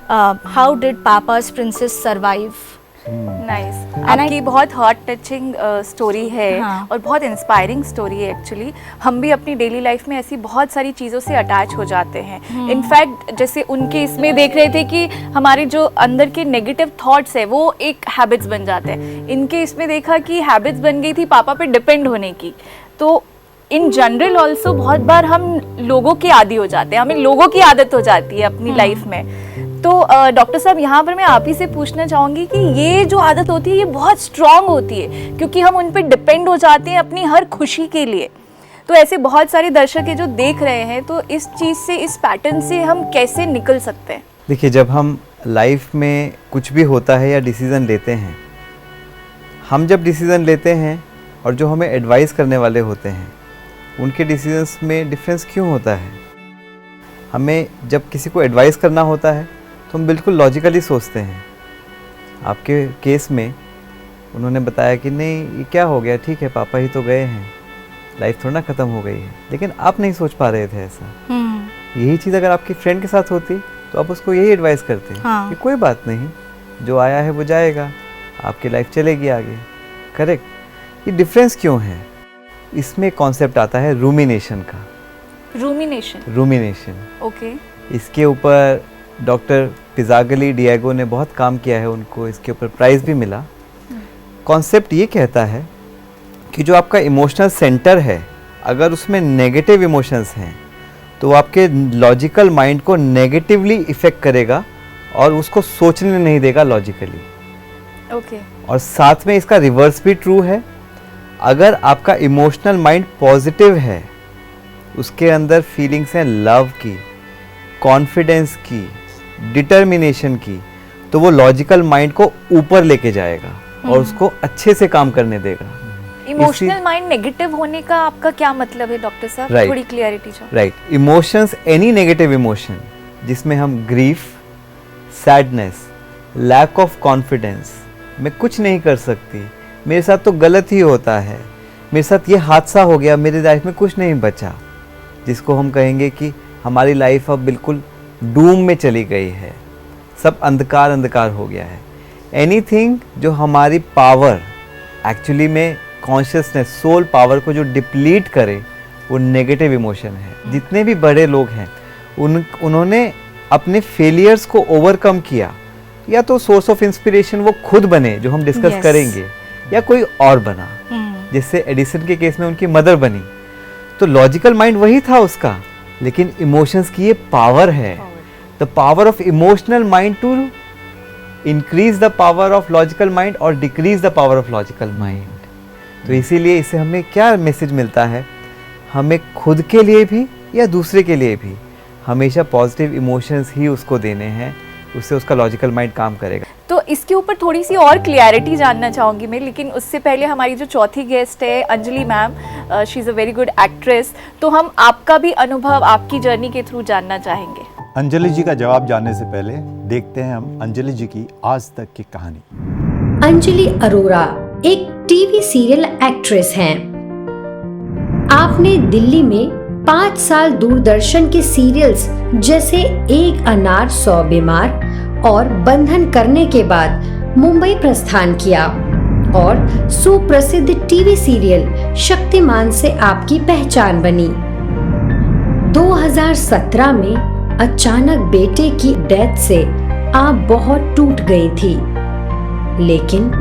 how did papa's princess survive. Nice. आपकी बहुत हार्ट टचिंग स्टोरी है। हाँ। और बहुत इंस्पायरिंग स्टोरी है एक्चुअली। हम भी अपनी डेली लाइफ में ऐसी बहुत सारी चीज़ों से अटैच हो जाते हैं। इनफैक्ट जैसे उनके इसमें देख रहे थे कि हमारे जो अंदर के नेगेटिव थॉट्स है वो एक हैबिट्स बन जाते हैं। इनके इसमें देखा कि हैबिट्स बन गई थी पापा पे डिपेंड होने की। तो इन जनरल ऑल्सो बहुत बार हम लोगों के आदी हो जाते हैं, हमें लोगों की आदत हो जाती है अपनी लाइफ में। तो डॉक्टर साहब, यहाँ पर मैं आप ही से पूछना चाहूँगी कि ये जो आदत होती है ये बहुत स्ट्रांग होती है, क्योंकि हम उन पर डिपेंड हो जाते हैं अपनी हर खुशी के लिए। तो ऐसे बहुत सारे दर्शक है जो देख रहे हैं, तो इस चीज़ से, इस पैटर्न से हम कैसे निकल सकते हैं? देखिए, जब हम लाइफ में कुछ भी होता है या डिसीज़न लेते हैं, हम जब डिसीज़न लेते हैं और जो हमें एडवाइस करने वाले होते हैं उनके डिसीजंस में डिफरेंस क्यों होता है? हमें जब किसी को एडवाइस करना होता है तो हम बिल्कुल लॉजिकली सोचते हैं। आपके केस में उन्होंने बताया कि नहीं ये क्या हो गया, ठीक है पापा ही तो गए हैं, लाइफ थोड़ा ना ख़त्म हो गई है, लेकिन आप नहीं सोच पा रहे थे ऐसा। यही चीज़ अगर आपकी फ्रेंड के साथ होती तो आप उसको यही एडवाइस करते हाँ। कि कोई बात नहीं, जो आया है वो जाएगा, आपकी लाइफ चलेगी आगे। करेक्ट। ये डिफरेंस क्यों है? इसमें कॉन्सेप्ट आता है रूमिनेशन का। रूमिनेशन। ओके। इसके ऊपर डॉक्टर पिज़ागली डिएगो ने बहुत काम किया है, उनको इसके ऊपर प्राइज़ भी मिला। कॉन्सेप्ट ये कहता है कि जो आपका इमोशनल सेंटर है, अगर उसमें नेगेटिव इमोशंस हैं तो वो आपके लॉजिकल माइंड को नेगेटिवली इफ़ेक्ट करेगा और उसको सोचने नहीं देगा लॉजिकली। ओके। और साथ में इसका रिवर्स भी ट्रू है। अगर आपका इमोशनल माइंड पॉजिटिव है, उसके अंदर फीलिंग्स हैं लव की, कॉन्फिडेंस की, डिटर्मिनेशन की, तो वो लॉजिकल माइंड को ऊपर लेके जाएगा और उसको अच्छे से काम करने देगा। इमोशनल माइंड नेगेटिव होने का आपका क्या मतलब है डॉक्टर साहब? Right. थोड़ी क्लियरिटी चाहिए। Right. Emotions, any negative emotion जिसमें हम grief, sadness, lack of confidence, मैं कुछ नहीं कर सकती, मेरे साथ तो गलत ही होता है, मेरे साथ ये हादसा हो गया, मेरी लाइफ में कुछ नहीं बचा, जिसको हम कहेंगे कि हमारी लाइफ अब बिल्कुल डूम में चली गई है, सब अंधकार अंधकार हो गया है। एनीथिंग जो हमारी पावर, एक्चुअली में कॉन्शियसनेस, सोल पावर को जो डिप्लीट करे, वो नेगेटिव इमोशन है। जितने भी बड़े लोग हैं उन्होंने अपने फेलियर्स को ओवरकम किया, या तो सोर्स ऑफ इंस्पिरेशन वो खुद बने जो हम डिस्कस करेंगे, या कोई और बना, जैसे एडिसन के केस में उनकी मदर बनी। तो लॉजिकल माइंड वही था उसका, लेकिन इमोशंस की ये पावर है। The power of emotional mind to increase the power of logical mind और decrease the power of logical mind. तो इसीलिए इससे हमें क्या मैसेज मिलता है? हमें खुद के लिए भी या दूसरे के लिए भी हमेशा पॉजिटिव इमोशंस ही उसको देने हैं, उससे उसका लॉजिकल माइंड काम करेगा। तो इसके ऊपर थोड़ी सी और क्लियरिटी जानना चाहूँगी मैं, लेकिन उससे पहले हमारी जो चौथी गेस्ट है Anjali ma'am, she is a very good actress, तो हम आपका भी अनुभव आपकी जर्नी के थ्रू जानना चाहेंगे। अंजलि जी का जवाब जानने से पहले देखते हैं हम अंजलि जी की आज तक की कहानी। अंजलि अरोरा एक टीवी सीरियल एक्ट्रेस हैं। आपने दिल्ली में 5 साल दूरदर्शन के सीरियल्स जैसे एक अनार 100 बीमार और बंधन करने के बाद मुंबई प्रस्थान किया और सुप्रसिद्ध टीवी सीरियल शक्तिमान से आपकी पहचान बनी। 2017 में अचानक बेटे की डेथ से आप बहुत टूट गई थी, लेकिन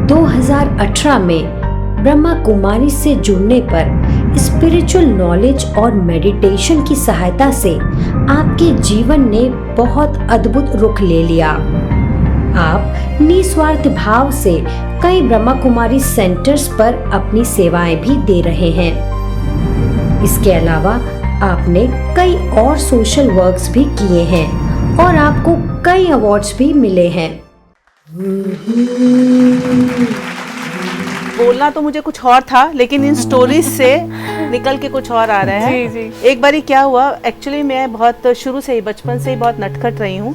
2018 में ब्रह्मा कुमारी से जुड़ने पर स्पिरिचुअल नॉलेज और मेडिटेशन की सहायता से आपके जीवन ने बहुत अद्भुत रुख ले लिया। आप निस्वार्थ भाव से कई ब्रह्मा कुमारी सेंटर्स पर अपनी सेवाएं भी दे रहे हैं। इसके अलावा आपने कई और सोशल वर्क्स भी किए हैं और आपको कई अवार्ड्स भी मिले हैं। बोलना तो मुझे कुछ और था, लेकिन इन स्टोरीज से निकल के कुछ और आ रहा है। जी। एक बारी क्या हुआ, एक्चुअली मैं बहुत शुरू से ही, बचपन से ही बहुत नटखट रही हूँ,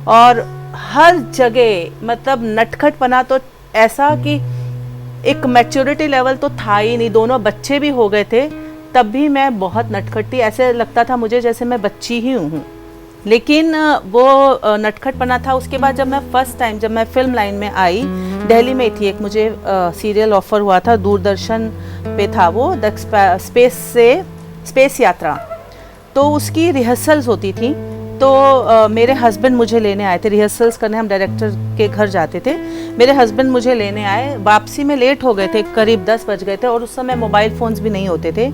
और हर जगह मतलब नटखटपना तो ऐसा कि एक मैच्योरिटी लेवल तो था ही नहीं। दोनों बच्चे भी हो गए थे, तब भी मैं बहुत नटखट थी, ऐसे लगता था मुझे जैसे मैं बच्ची ही हूँ। लेकिन वो नटखटपना था। उसके बाद जब मैं फर्स्ट टाइम जब मैं फिल्म लाइन में आई, दिल्ली में थी, एक मुझे सीरियल ऑफर हुआ था, दूरदर्शन पे था वो, द स्पेस यात्रा। तो उसकी रिहर्सल्स होती थी, तो मेरे हस्बैंड मुझे लेने आए थे रिहर्सल्स करने। हम डायरेक्टर के घर जाते थे, मेरे हस्बैंड मुझे लेने आए। वापसी में लेट हो गए थे, करीब 10 बज गए थे, और उस समय मोबाइल फ़ोन्स भी नहीं होते थे।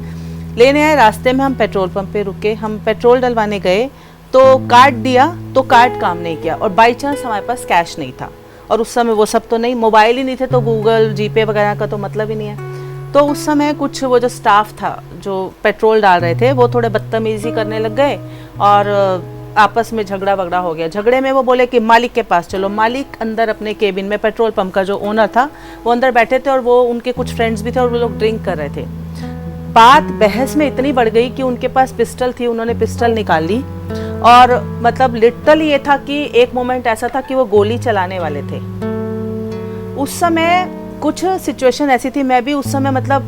लेने आए, रास्ते में हम पेट्रोल पंप पे रुके, हम पेट्रोल डलवाने गए तो कार्ड दिया तो कार्ड काम नहीं किया, और बाई चांस हमारे पास कैश नहीं था, और उस समय वो सब तो नहीं, मोबाइल ही नहीं थे, तो गूगल जीपे वगैरह का तो मतलब ही नहीं है। तो उस समय कुछ वो जो स्टाफ था जो पेट्रोल डाल रहे थे, वो थोड़े बदतमीजी करने लग गए और आपस में झगड़ा वगड़ा हो गया। झगड़े में वो बोले कि मालिक के पास चलो। मालिक अंदर अपने केबिन में, पेट्रोल पंप का जो ओनर था वो अंदर बैठे थे, और वो उनके कुछ फ्रेंड्स भी थे, और वो लोग ड्रिंक कर रहे थे। बात बहस में इतनी बढ़ गई कि उनके पास पिस्टल थी, उन्होंने पिस्टल निकाल ली और मतलब लिटरली ये था कि एक मोमेंट ऐसा था कि वो गोली चलाने वाले थे। उस समय कुछ सिचुएशन ऐसी थी, मैं भी उस समय मतलब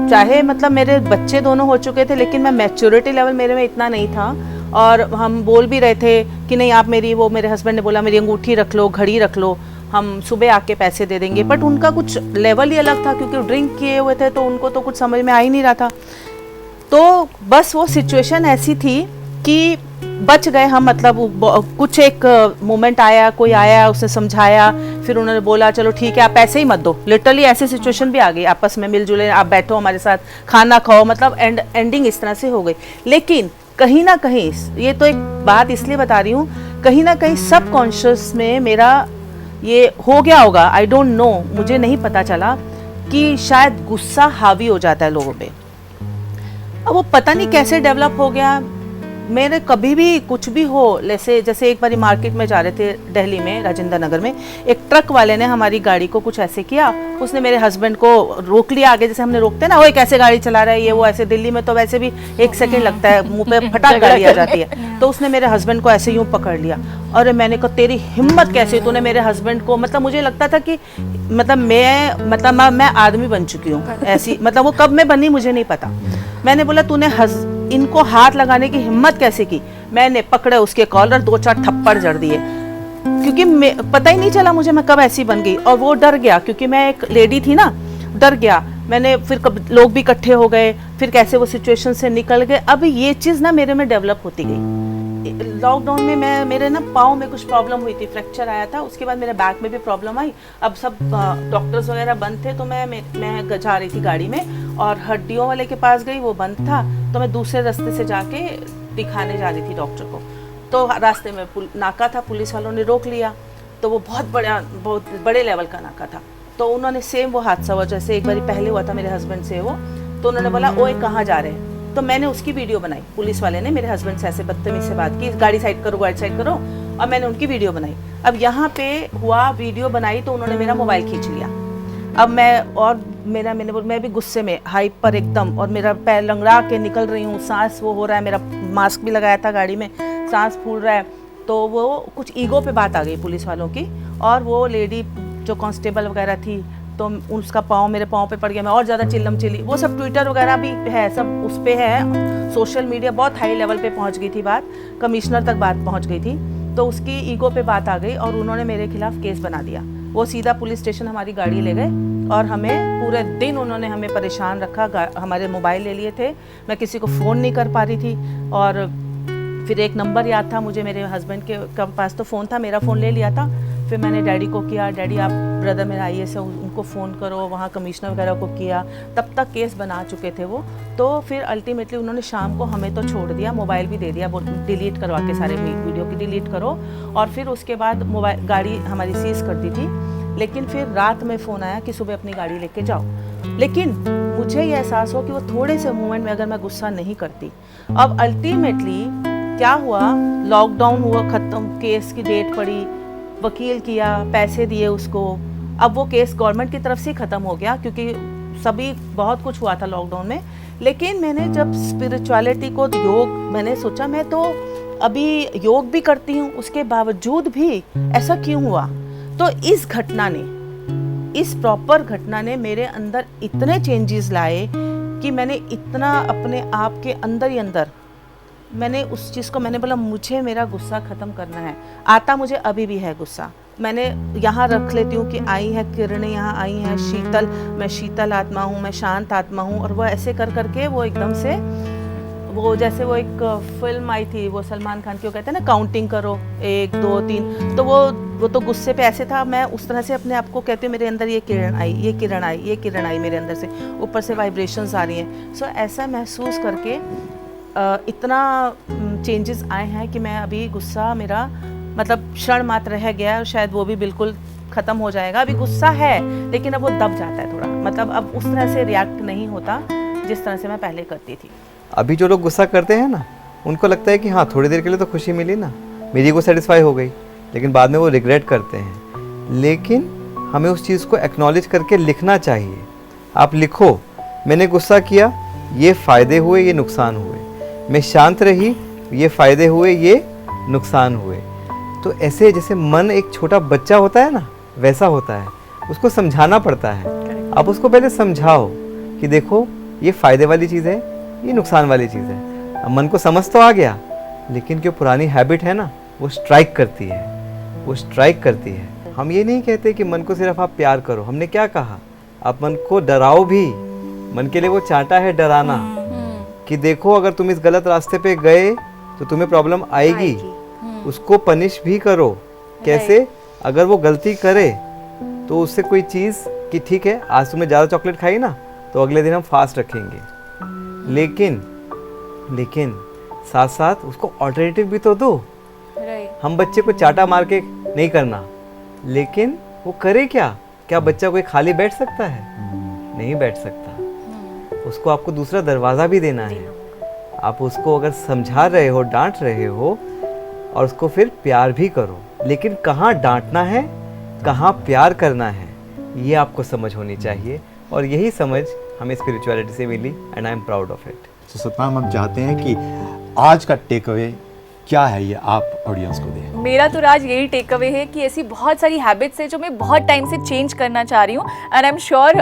चाहे मतलब मेरे बच्चे दोनों हो चुके थे लेकिन मैं मैच्योरिटी लेवल मेरे में इतना नहीं था और हम बोल भी रहे थे कि नहीं आप मेरी, वो मेरे हस्बैंड ने बोला मेरी अंगूठी रख लो, घड़ी रख लो, हम सुबह आके पैसे दे देंगे। बट उनका कुछ लेवल ही अलग था क्योंकि ड्रिंक किए हुए थे तो उनको तो कुछ समझ में आ ही नहीं रहा था। तो बस वो सिचुएशन ऐसी थी कि बच गए हम, मतलब कुछ एक मोमेंट आया, कोई आया उसने समझाया, फिर उन्होंने बोला चलो ठीक है आप पैसे ही मत दो। लिटरली ऐसी सिचुएशन भी आ गई, आपस में मिलजुले आप बैठो हमारे साथ खाना खाओ, मतलब एंडिंग इस तरह से हो गई। लेकिन कहीं ना कहीं, ये तो एक बात इसलिए बता रही हूँ, कहीं ना कहीं सबकॉन्शियस में मेरा ये हो गया होगा, आई डोंट नो, मुझे नहीं पता चला कि शायद गुस्सा हावी हो जाता है लोगों पे। अब वो पता नहीं कैसे डेवलप हो गया। मेरे कभी भी कुछ भी हो, जैसे एक बारी मार्केट में जा रहे थे दिल्ली में राजेंद्र नगर में, एक ट्रक वाले ने हमारी गाड़ी को कुछ ऐसे किया, उसने मेरे हस्बैंड को रोक लिया आगे, जैसे हमने रोकते हैं ना, वो कैसे गाड़ी चला रहा है ये वो, ऐसे दिल्ली में तो वैसे भी 1 सेकंड लगता है, मुंह पे फटाक गाड़ी आ जाती है। तो उसने मेरे हस्बैंड को ऐसे यूं पकड़ लिया और मैंने कहा तेरी हिम्मत कैसे, तूने मेरे हस्बैंड को, मतलब मुझे लगता था कि मतलब मैं आदमी बन चुकी हूँ ऐसी, मतलब वो कब मैं बनी मुझे नहीं पता। मैंने बोला तूने इनको हाथ लगाने की हिम्मत कैसे की। मैंने पकड़े उसके कॉलर, 2-4 थप्पड़ जड़ दिए क्योंकि पता ही नहीं चला मुझे मैं कब ऐसी बन गई। और वो डर गया क्योंकि मैं एक लेडी थी ना, डर गया। मैंने फिर लोग भी इकट्ठे हो गए, फिर कैसे वो सिचुएशन से निकल गए। अब ये चीज़ ना मेरे में डेवलप होती गई। लॉकडाउन में मेरे ना पाँव में कुछ प्रॉब्लम हुई थी, फ्रैक्चर आया था, उसके बाद मेरे बैक में भी प्रॉब्लम आई। अब सब डॉक्टर्स वगैरह बंद थे तो मैं जा रही थी गाड़ी में और हड्डियों वाले के पास गई, वो बंद था, तो मैं दूसरे रास्ते से जाके दिखाने जा रही थी डॉक्टर को। तो रास्ते में नाका था, पुलिस वालों ने रोक लिया, तो वो बहुत बड़े लेवल का नाका था। तो उन्होंने सेम वो हादसा हुआ जैसे एक बार पहले हुआ था मेरे हस्बैंड से वो, तो उन्होंने बोला ओए कहाँ जा रहे हैं, तो मैंने उसकी वीडियो बनाई। पुलिस वाले ने मेरे हस्बैंड से ऐसे बदतमीज से बात की, गाड़ी साइड करो, गाड़ी साइड करो, और मैंने उनकी वीडियो बनाई। अब यहाँ पे हुआ, वीडियो बनाई तो उन्होंने मेरा मोबाइल खींच लिया। अब मैं भी गुस्से में हाइपर एकदम, और मेरा पैर लंगड़ा के निकल रही हूँ, सांस वो हो रहा है, मेरा मास्क भी लगाया था गाड़ी में, सांस फूल रहा है। तो वो कुछ ईगो पे बात आ गई पुलिस वालों की, और वो लेडी जो कांस्टेबल वगैरह थी तो उसका पाँव मेरे पाँव पे पड़ गया, मैं और ज़्यादा चिल्लम चिल्ली। वो सब ट्विटर वगैरह भी है, सब उस पर है, सोशल मीडिया बहुत हाई लेवल पे पहुंच गई थी बात, कमिश्नर तक बात पहुंच गई थी। तो उसकी ईगो पे बात आ गई और उन्होंने मेरे खिलाफ केस बना दिया। वो सीधा पुलिस स्टेशन हमारी गाड़ी ले गए और हमें पूरे दिन उन्होंने हमें परेशान रखा। हमारे मोबाइल ले लिए थे, मैं किसी को फ़ोन नहीं कर पा रही थी। और फिर एक नंबर याद था मुझे, मेरे हस्बैंड के पास तो फ़ोन था, मेरा फ़ोन ले लिया था। फिर मैंने डैडी को किया, डैडी आप ब्रदर मेरा IAS है उनको फ़ोन करो, वहाँ कमिश्नर वगैरह को किया, तब तक केस बना चुके थे वो। तो फिर अल्टीमेटली उन्होंने शाम को हमें तो छोड़ दिया, मोबाइल भी दे दिया, डिलीट करवा के सारे वीडियो की डिलीट करो। और फिर उसके बाद मोबाइल गाड़ी हमारी सीज कर दी थी। लेकिन फिर रात में फ़ोन आया कि सुबह अपनी गाड़ी लेके जाओ। लेकिन मुझे ये एहसास हो कि वो थोड़े से मोमेंट में अगर मैं गुस्सा नहीं करती। अब अल्टीमेटली क्या हुआ, लॉकडाउन हुआ ख़त्म, केस की डेट पड़ी, वकील किया, पैसे दिए उसको। अब वो केस गवर्नमेंट की तरफ से ख़त्म हो गया क्योंकि सभी बहुत कुछ हुआ था लॉकडाउन में। लेकिन मैंने जब स्पिरिचुअलिटी को योग, मैंने सोचा मैं तो अभी योग भी करती हूँ, उसके बावजूद भी ऐसा क्यों हुआ। तो इस प्रॉपर घटना ने मेरे अंदर इतने चेंजेस लाए कि मैंने इतना अपने आप के अंदर ही अंदर मैंने उस चीज़ को, मैंने बोला मुझे मेरा गुस्सा ख़त्म करना है। आता मुझे अभी भी है गुस्सा, मैंने यहाँ रख लेती हूँ कि आई है किरणें, यहाँ आई हैं शीतल, मैं शीतल आत्मा हूँ, मैं शांत आत्मा हूँ। और वो ऐसे कर करके वो एकदम से, वो जैसे वो एक फिल्म आई थी वो सलमान खान की, वो कहते हैं ना काउंटिंग करो 1 2 3, तो वो तो गुस्से पे ऐसे था। मैं उस तरह से अपने आप को कहती हूँ मेरे अंदर ये किरण आई, ये किरण आई, ये किरण आई मेरे अंदर से, ऊपर से वाइब्रेशंस आ रही हैं। सो ऐसा महसूस करके इतना चेंजेस आए हैं कि मैं अभी गुस्सा मेरा मतलब क्षण मात्र रह गया है, शायद वो भी बिल्कुल ख़त्म हो जाएगा। अभी गुस्सा है लेकिन अब वो दब जाता है थोड़ा, मतलब अब उस तरह से रिएक्ट नहीं होता जिस तरह से मैं पहले करती थी। अभी जो लोग गुस्सा करते हैं ना, उनको लगता है कि हाँ थोड़ी देर के लिए तो खुशी मिली ना, मेरी को सेटिस्फाई हो गई, लेकिन बाद में वो रिग्रेट करते हैं। लेकिन हमें उस चीज़ को एक्नॉलेज करके लिखना चाहिए। आप लिखो मैंने गुस्सा किया, ये फ़ायदे हुए, ये नुकसान हुए। मैं शांत रही, ये फ़ायदे हुए, ये नुकसान हुए। तो ऐसे जैसे मन एक छोटा बच्चा होता है ना, वैसा होता है, उसको समझाना पड़ता है। आप उसको पहले समझाओ कि देखो ये फ़ायदे वाली चीज़ है, ये नुकसान वाली चीज़ है। अब मन को समझ तो आ गया, लेकिन जो पुरानी हैबिट है ना, वो स्ट्राइक करती है, वो स्ट्राइक करती है। हम ये नहीं कहते कि मन को सिर्फ आप प्यार करो। हमने क्या कहा, आप मन को डराओ भी। मन के लिए वो चांटा है डराना, कि देखो अगर तुम इस गलत रास्ते पे गए तो तुम्हें प्रॉब्लम आएगी। उसको पनिश भी करो। कैसे? अगर वो गलती करे तो उससे कोई चीज़ कि ठीक है आज तुमने ज़्यादा चॉकलेट खाई ना, तो अगले दिन हम फास्ट रखेंगे। लेकिन साथ साथ उसको ऑल्टरनेटिव भी तो दो। हम बच्चे को चाटा मार के नहीं करना, लेकिन वो करे क्या बच्चा कोई खाली बैठ सकता है? नहीं बैठ सकता। उसको आपको दूसरा दरवाज़ा भी देना है। आप उसको अगर समझा रहे हो, डांट रहे हो, और उसको फिर प्यार भी करो। लेकिन कहाँ डांटना है, कहाँ प्यार करना है, ये आपको समझ होनी चाहिए। और यही समझ हमें स्पिरिचुअलिटी से मिली, and I am proud of it. तो सतनाम, हम चाहते हैं कि आज का टेक अवे क्या है, ये आप ऑडियंस को दें। मेरा तो राज यही टेक अवे है कि ऐसी बहुत सारी हैबिट्स है जो मैं बहुत टाइम से चेंज करना चाह रही हूँ। एंड आई एम श्योर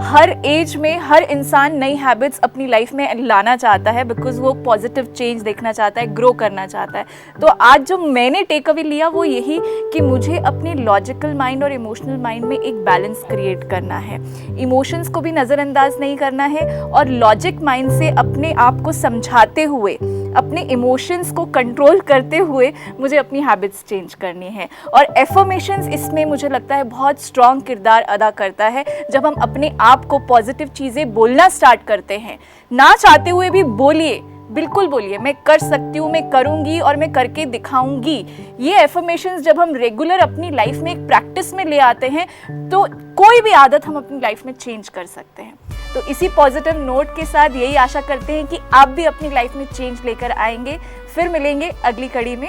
हर एज में हर इंसान नई हैबिट्स अपनी लाइफ में लाना चाहता है, बिकॉज वो पॉजिटिव चेंज देखना चाहता है, ग्रो करना चाहता है। तो आज जो मैंने टेक अवे लिया वो यही कि मुझे अपने लॉजिकल माइंड और इमोशनल माइंड में एक बैलेंस क्रिएट करना है। इमोशंस को भी नज़रअंदाज नहीं करना है, और लॉजिक माइंड से अपने आप को समझाते हुए, अपने इमोशंस को कंट्रोल करते हुए मुझे अपनी हैबिट्स चेंज करनी है। और एफर्मेशंस इसमें मुझे लगता है बहुत स्ट्रॉन्ग किरदार अदा करता है। जब हम अपने आप को पॉजिटिव चीज़ें बोलना स्टार्ट करते हैं, ना चाहते हुए भी बोलिए, बिल्कुल बोलिए, मैं कर सकती हूँ, मैं करूँगी और मैं करके दिखाऊंगी। ये एफर्मेशंस जब हम रेगुलर अपनी लाइफ में एक प्रैक्टिस में ले आते हैं, तो कोई भी आदत हम अपनी लाइफ में चेंज कर सकते हैं। तो इसी पॉजिटिव नोट के साथ यही आशा करते हैं कि आप भी अपनी लाइफ में चेंज लेकर आएंगे। फिर मिलेंगे अगली कड़ी में।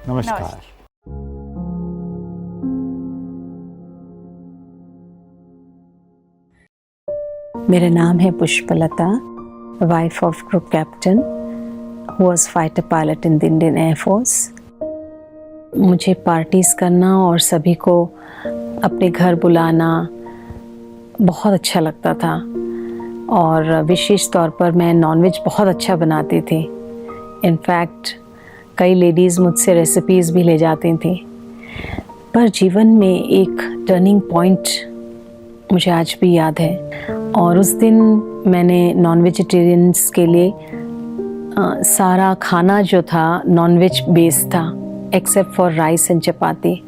नमस्कार। मेरा नाम है Pushpalata, wife of group captain who was fighter pilot in the Indian air force. मुझे पार्टीज़ करना और सभी को अपने घर बुलाना बहुत अच्छा लगता था, और विशेष तौर पर मैं नॉनवेज बहुत अच्छा बनाती थी। इनफैक्ट कई लेडीज़ मुझसे रेसिपीज़ भी ले जाती थी। पर जीवन में एक टर्निंग पॉइंट मुझे आज भी याद है, और उस दिन मैंने नॉन वेजिटेरियंस के लिए सारा खाना जो था नॉनवेज बेस्ड था, एक्सेप्ट फॉर राइस एंड चपाती।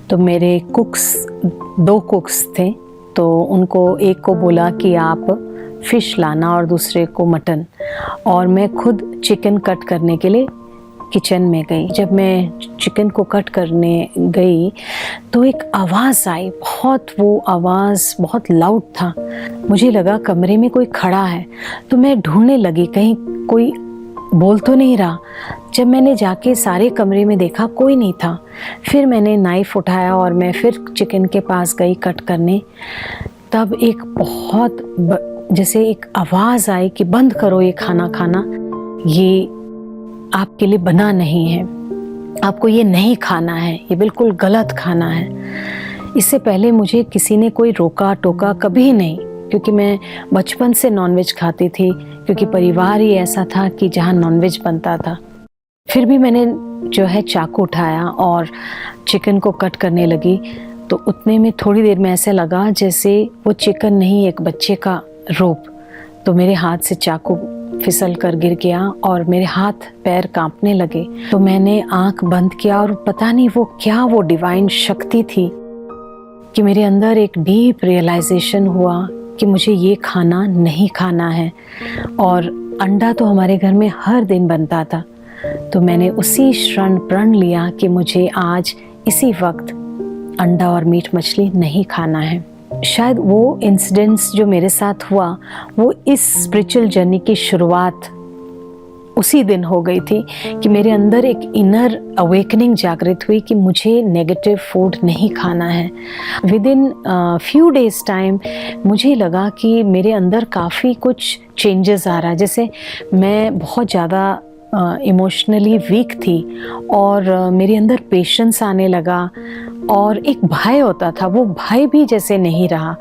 तो मेरे कुक्स, 2 कुक्स थे, तो उनको एक को बोला कि आप फ़िश लाना और दूसरे को मटन, और मैं खुद चिकन कट करने के लिए किचन में गई। जब मैं चिकन को कट करने गई तो एक आवाज़ आई, वो आवाज़ बहुत लाउड था। मुझे लगा कमरे में कोई खड़ा है, तो मैं ढूंढने लगी कहीं कोई बोल तो नहीं रहा। जब मैंने जाके सारे कमरे में देखा, कोई नहीं था। फिर मैंने नाइफ़ उठाया और मैं फिर चिकन के पास गई कट करने। तब एक जैसे एक आवाज़ आई कि बंद करो ये खाना खाना, ये आपके लिए बना नहीं है, आपको ये नहीं खाना है, ये बिल्कुल गलत खाना है। इससे पहले मुझे किसी ने कोई रोका टोका कभी नहीं, क्योंकि मैं बचपन से नॉनवेज खाती थी, क्योंकि परिवार ही ऐसा था कि जहाँ नॉनवेज बनता था। फिर भी मैंने जो है चाकू उठाया और चिकन को कट करने लगी, तो उतने में थोड़ी देर में ऐसे लगा जैसे वो चिकन नहीं, एक बच्चे का रूप। तो मेरे हाथ से चाकू फिसल कर गिर गया और मेरे हाथ पैर कांपने लगे। तो मैंने आंख बंद किया, और पता नहीं वो डिवाइन शक्ति थी कि मेरे अंदर एक डीप रियलाइजेशन हुआ कि मुझे ये खाना नहीं खाना है। और अंडा तो हमारे घर में हर दिन बनता था, तो मैंने उसी क्षण प्रण लिया कि मुझे आज इसी वक्त अंडा और मीट मछली नहीं खाना है। शायद वो इंसिडेंट्स जो मेरे साथ हुआ, वो इस स्पिरिचुअल जर्नी की शुरुआत उसी दिन हो गई थी कि मेरे अंदर एक इनर अवेकनिंग जागृत हुई कि मुझे नेगेटिव फूड नहीं खाना है। With in few days time मुझे लगा कि मेरे अंदर काफ़ी कुछ चेंजेस आ रहा है। जैसे मैं बहुत ज़्यादा इमोशनली वीक थी और मेरे अंदर पेशेंस आने लगा और एक भय होता था, वो भय भी जैसे नहीं रहा।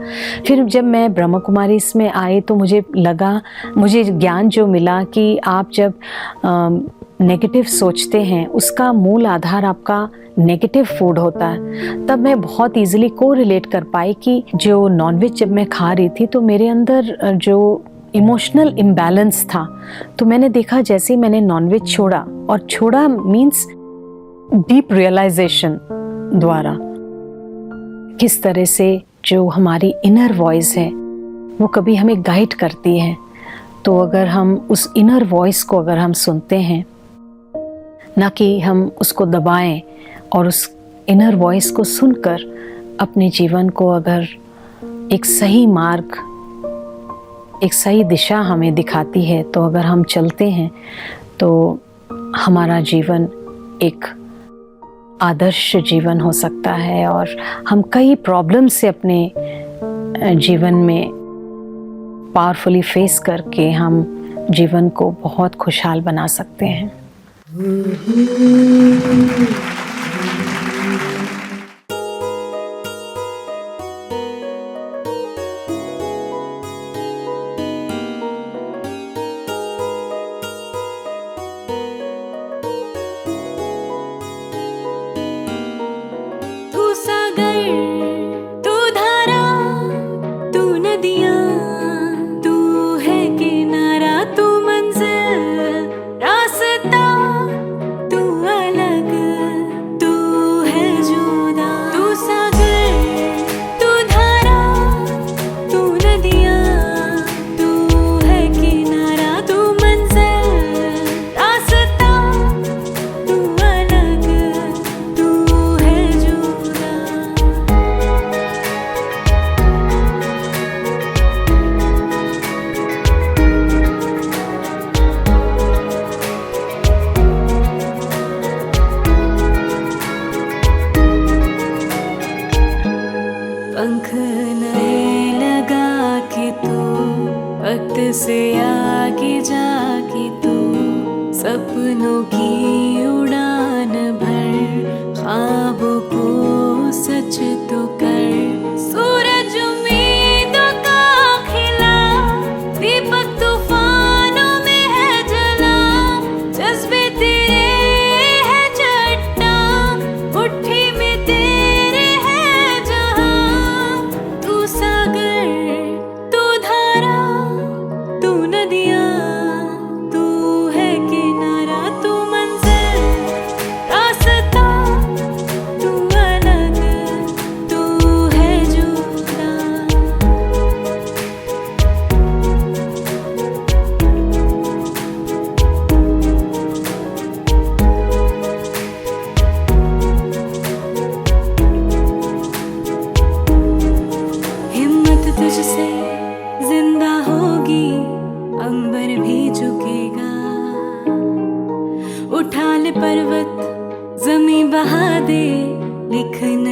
फिर जब मैं ब्रह्म कुमारी इसमें आई तो मुझे लगा, मुझे ज्ञान जो मिला कि आप जब नेगेटिव सोचते हैं उसका मूल आधार आपका नेगेटिव फूड होता है। तब मैं बहुत इजीली को रिलेट कर पाई कि जो नॉनवेज जब मैं खा रही थी तो मेरे अंदर जो इमोशनल इम्बैलेंस था, तो मैंने देखा जैसे ही मैंने नॉनवेज छोड़ा, और छोड़ा मीन्स डीप रियलाइजेशन द्वारा, किस तरह से जो हमारी इनर वॉइस है वो कभी हमें गाइड करती है। तो अगर हम उस इनर वॉइस को अगर हम सुनते हैं, ना कि हम उसको दबाएं, और उस इनर वॉइस को सुनकर अपने जीवन को अगर एक सही मार्ग, एक सही दिशा हमें दिखाती है, तो अगर हम चलते हैं तो हमारा जीवन एक आदर्श जीवन हो सकता है और हम कई प्रॉब्लम से अपने जीवन में पावरफुली फेस करके हम जीवन को बहुत खुशहाल बना सकते हैं। पंख नए लगा के तू वक्त से आगे जाके तू सपनों की उड़ान भर, ख्वाबों को सच तो कर। सूरज उम्मीदों का खिला, दीपक तूफानों में है जला, जज्बे तेरे है चट्टा, मुट्ठी में तेरे है जहां। तू सागर, तू धारा, तू नदियाँ, तू है किनारा, तू मंजिल, रास्ता, तू अलग, तू है जुदा। हिम्मत तुझसे जिंदा होगी, अंबर भी झुकेगा। उठा ले पर्वत, जमी बहा दे, लिखना